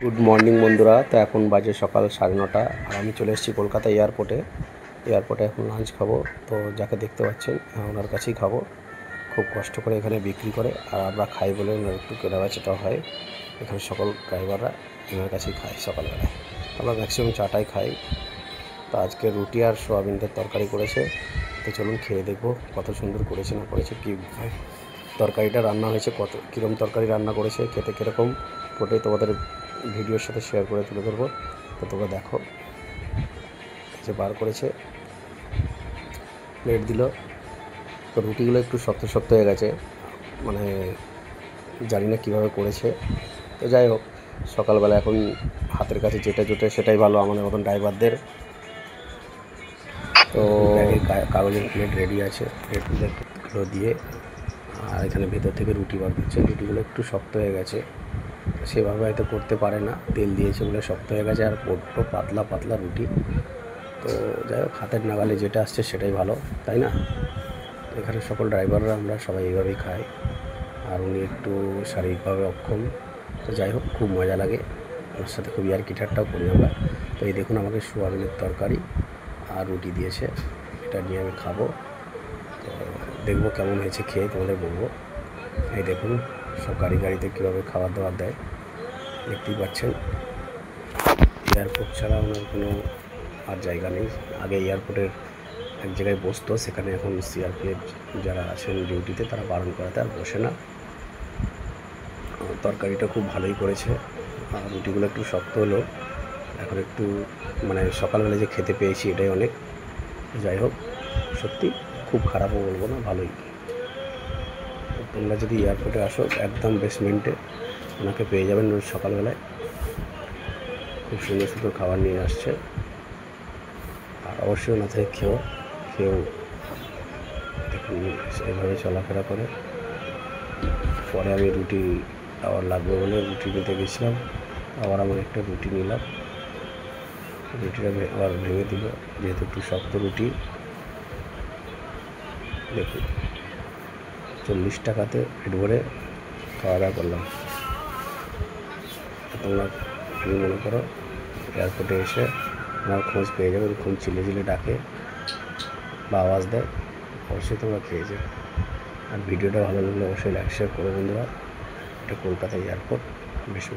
Good morning বন্ধুরা। তো এখন বাজে সকাল 9:30 আর আমি চলে এসেছি কলকাতা এয়ারপোর্টে। এখন লাঞ্চ খাবো। তো যাকে দেখতে পাচ্ছেন ওনার কাছেই খাবো। খুব কষ্ট করে এখানে বিক্রি করে, আর আমরা খাই বলে ওনার একটু কেনাবেচাটাও হয়। এখানে সকল ড্রাইভাররা ওনার কাছেই খায় সকালবেলায়। আমরা ম্যাক্সিমাম চাটাই খাই। তো আজকে রুটি আর সোয়াবিনের তরকারি করেছে। তো চলুন খেয়ে দেখবো কত সুন্দর করেছে না করেছে, কী তরকারিটা রান্না হয়েছে, কীরকম তরকারি রান্না করেছে, খেতে কীরকম, ওটাই তোমাদের ভিডিওর সাথে শেয়ার করে তুলে ধরবো। তো তোমরা দেখো, যে বার করেছে, প্লেট দিল। তো রুটিগুলো একটু শক্ত শক্ত হয়ে গেছে, মানে জানি না কীভাবে করেছে। তো যাই হোক, সকালবেলা এখন হাতের কাছে যেটা জোটে সেটাই ভালো আমাদের মতন ড্রাইভারদের। তো কাগজের প্লেট রেডি আছে, প্লেটগুলো দিয়ে আর এখানে ভেতর থেকে রুটি বার করছে। রুটিগুলো একটু শক্ত হয়ে গেছে, সেভাবে হয়তো করতে পারে না, তেল দিয়েছে বলে শক্ত হয়ে গেছে, আর বড্ড পাতলা পাতলা রুটি। তো যাই হোক, হাতের নাগালে যেটা আসছে সেটাই ভালো, তাই না? এখানে সকল ড্রাইভাররা আমরা সবাই এইভাবেই খাই, আর উনি একটু শারীরিকভাবে অক্ষম। তো যাই হোক, খুব মজা লাগে, ওর সাথে খুব ইয়ার্কি ঠাট্টাও করি আমরা। তো এই দেখুন, আমাকে সোয়াবিনের তরকারি আর রুটি দিয়েছে, এটা নিয়ে আমি খাবো। তো দেখবো কেমন হয়েছে, খেয়ে তোমাদের বলবো। এই দেখুন, সব গাড়িতে কীভাবে খাবার দাবার দেয় দেখতেই পাচ্ছেন। এয়ারপোর্ট ছাড়া ওনার কোনো আর জায়গা নেই। আগে এয়ারপোর্টের এক জায়গায় বসতো, সেখানে এখন সিআরপিএফ যারা আছেন ডিউটিতে তারা বারণ করাতে আর বসে না। তরকারিটা খুব ভালোই করেছে, আর রুটিগুলো একটু শক্ত হলো। এখন একটু মানে সকালবেলা যে খেতে পেয়েছি এটাই অনেক। যাই হোক, সত্যি খুব খারাপও বলবো না, ভালোই। তোমরা যদি এয়ারপোর্টে আসো, একদম বেসমেন্টে ওনাকে পেয়ে যাবেন রোজ সকালবেলায়। খুব সুন্দর সুন্দর খাবার নিয়ে আসছে, আর অবশ্যই ওনা থেকে খেয়েও দেখুন এইভাবে চলাফেরা করে। পরে আমি রুটি আবার লাগবে বলে রুটি নিতে গেছিলাম, আবার আমার একটা রুটি নিলাম। রুটিটা আবার ভেঙে দিল, যেহেতু একটু শক্ত রুটি। দেখুন, 40 টাকাতে পেট ভরে খাওয়া দাওয়া করলাম। তোমরা যদি মনে করো এয়ারপোর্টে এসে আমার খোঁজ পেয়ে যাবে, এরকম চিলে ডাকে বা আওয়াজ দেয়, অবশ্যই তোমরা খেয়ে যাবে। আর ভিডিওটা ভালো লাগলে অবশ্যই লাইক শেয়ার করো বন্ধুরা। এটা কলকাতা এয়ারপোর্ট, বেশ